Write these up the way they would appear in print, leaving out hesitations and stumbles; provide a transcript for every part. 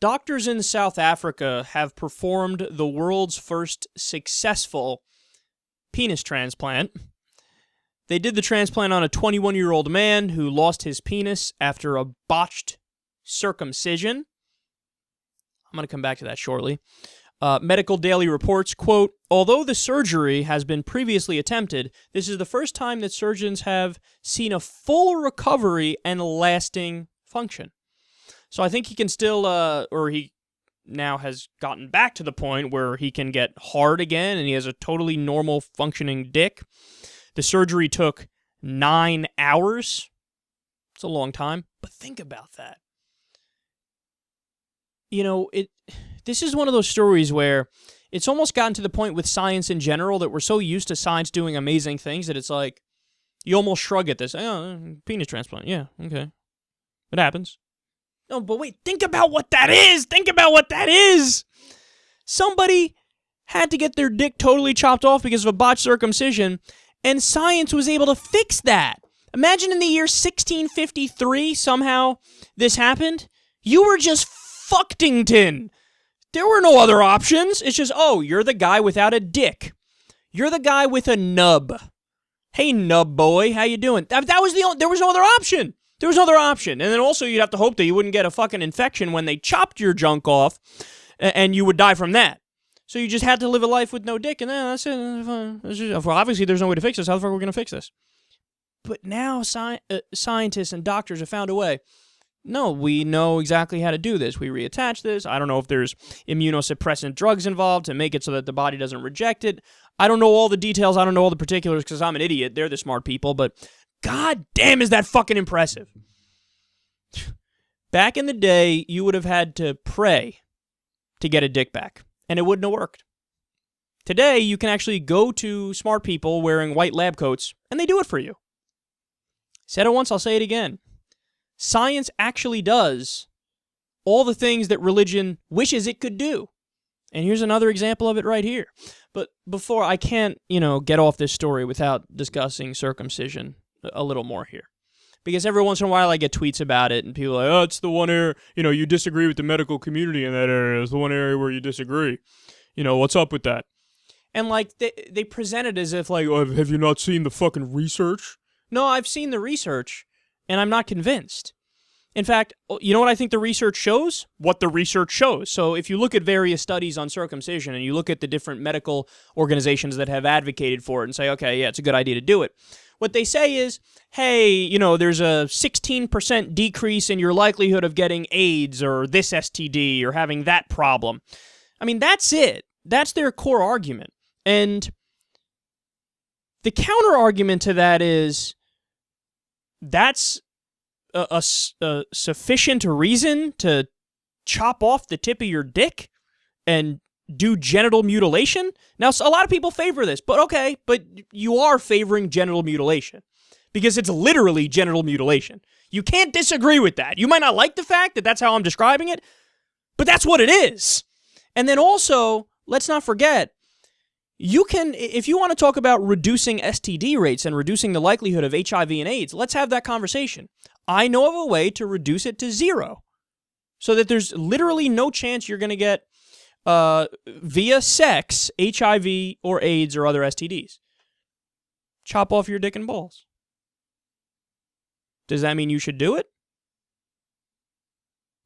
Doctors in South Africa have performed the world's first successful penis transplant. They did the transplant on a 21-year-old man who lost his penis after a botched circumcision. I'm going to come back to that shortly. Medical Daily reports, quote, although the surgery has been previously attempted, this is the first time that surgeons have seen a full recovery and lasting function. So I think he can still, or he now has gotten back to the point where he can get hard again and he has a totally normal functioning dick. The surgery took 9 hours. It's a long time, but think about that. You know, this is one of those stories where it's almost gotten to the point with science in general that we're so used to science doing amazing things that it's like, you almost shrug at this. Oh, penis transplant. Yeah, okay. It happens. No, but wait, think about what that is. Think about what that is. Somebody had to get their dick totally chopped off because of a botched circumcision, and science was able to fix that. Imagine in the year 1653, somehow this happened. You were just fuckington. There were no other options. It's just, oh, you're the guy without a dick. You're the guy with a nub. Hey, nub boy, how you doing? That was there was no other option. There was no other option. And then also you'd have to hope that you wouldn't get a fucking infection when they chopped your junk off and you would die from that. So you just had to live a life with no dick and that's it. Well, obviously there's no way to fix this. How the fuck are we going to fix this? But now scientists and doctors have found a way. No, we know exactly how to do this. We reattach this. I don't know if there's immunosuppressant drugs involved to make it so that the body doesn't reject it. I don't know all the details. I don't know all the particulars because I'm an idiot. They're the smart people, but god damn is that fucking impressive. Back in the day, you would have had to pray to get a dick back, and it wouldn't have worked. Today, you can actually go to smart people wearing white lab coats, and they do it for you. Said it once, I'll say it again. Science actually does all the things that religion wishes it could do. And here's another example of it right here. But before, I can't, get off this story without discussing circumcision a little more here. Because every once in a while I get tweets about it, and people are like, oh, it's the one area, you disagree with the medical community in that area. It's the one area where you disagree. What's up with that? And, they present it as if, oh, have you not seen the fucking research? No, I've seen the research, and I'm not convinced. In fact, you know what I think the research shows? What the research shows. So if you look at various studies on circumcision and you look at the different medical organizations that have advocated for it and say, okay, yeah, it's a good idea to do it. What they say is, hey, there's a 16% decrease in your likelihood of getting AIDS or this STD or having that problem. I mean, that's it. That's their core argument. And the counter argument to that is, that's a sufficient reason to chop off the tip of your dick and do genital mutilation? Now, a lot of people favor this, but okay, but you are favoring genital mutilation because it's literally genital mutilation. You can't disagree with that. You might not like the fact that that's how I'm describing it, but that's what it is. And then also, let's not forget, you can, if you want to talk about reducing STD rates and reducing the likelihood of HIV and AIDS, let's have that conversation. I know of a way to reduce it to 0 so that there's literally no chance you're going to get, via sex, HIV or AIDS or other STDs. Chop off your dick and balls. Does that mean you should do it?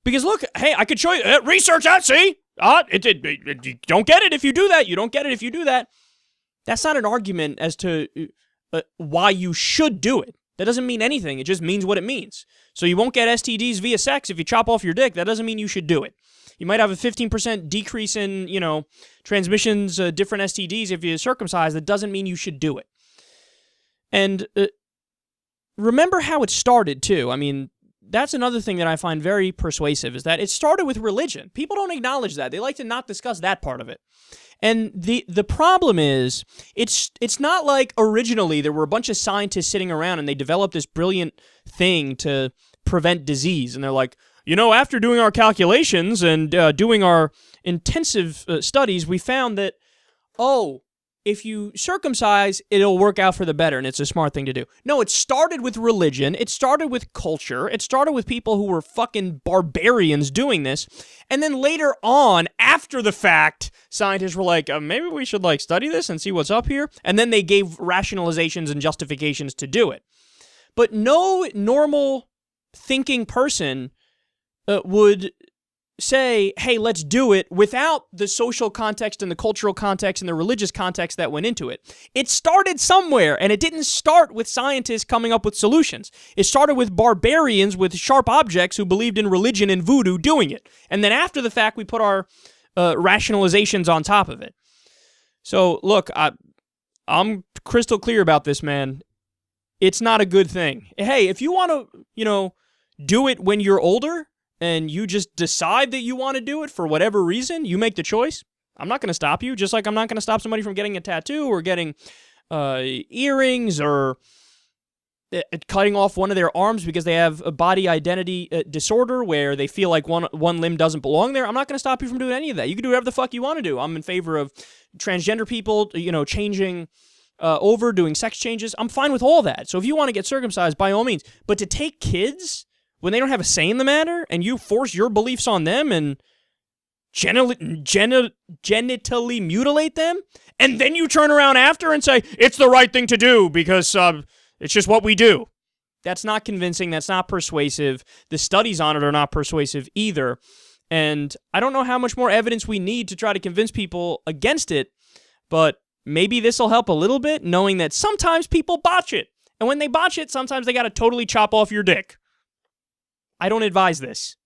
Because look, hey, I could show you, research that, see? You don't get it if you do that. You don't get it if you do that. That's not an argument as to why you should do it. That doesn't mean anything. It just means what it means. So you won't get STDs via sex if you chop off your dick. That doesn't mean you should do it. You might have a 15% decrease in, transmissions, different STDs if you circumcise. That doesn't mean you should do it. And remember how it started, too. I mean, that's another thing that I find very persuasive, is that it started with religion. People don't acknowledge that. They like to not discuss that part of it. And the problem is, it's not like originally there were a bunch of scientists sitting around and they developed this brilliant thing to prevent disease. And they're like, after doing our calculations and doing our intensive studies, we found that, if you circumcise, it'll work out for the better, and it's a smart thing to do. No, it started with religion. It started with culture. It started with people who were fucking barbarians doing this. And then later on, after the fact, scientists were like, maybe we should study this and see what's up here. And then they gave rationalizations and justifications to do it. But no normal thinking person would say, hey, let's do it without the social context and the cultural context and the religious context that went into it. It started somewhere, and it didn't start with scientists coming up with solutions. It started with barbarians with sharp objects who believed in religion and voodoo doing it. And then after the fact, we put our rationalizations on top of it. So, look, I'm crystal clear about this, man. It's not a good thing. Hey, if you want to, do it when you're older, and you just decide that you want to do it for whatever reason, you make the choice, I'm not going to stop you, just like I'm not going to stop somebody from getting a tattoo or getting earrings or cutting off one of their arms because they have a body identity disorder where they feel like one limb doesn't belong there. I'm not going to stop you from doing any of that. You can do whatever the fuck you want to do. I'm in favor of transgender people, changing over, doing sex changes. I'm fine with all that. So if you want to get circumcised, by all means. But to take kids when they don't have a say in the matter, and you force your beliefs on them and genitally mutilate them, and then you turn around after and say, it's the right thing to do because it's just what we do. That's not convincing. That's not persuasive. The studies on it are not persuasive either. And I don't know how much more evidence we need to try to convince people against it, but maybe this will help a little bit, knowing that sometimes people botch it. And when they botch it, sometimes they got to totally chop off your dick. I don't advise this.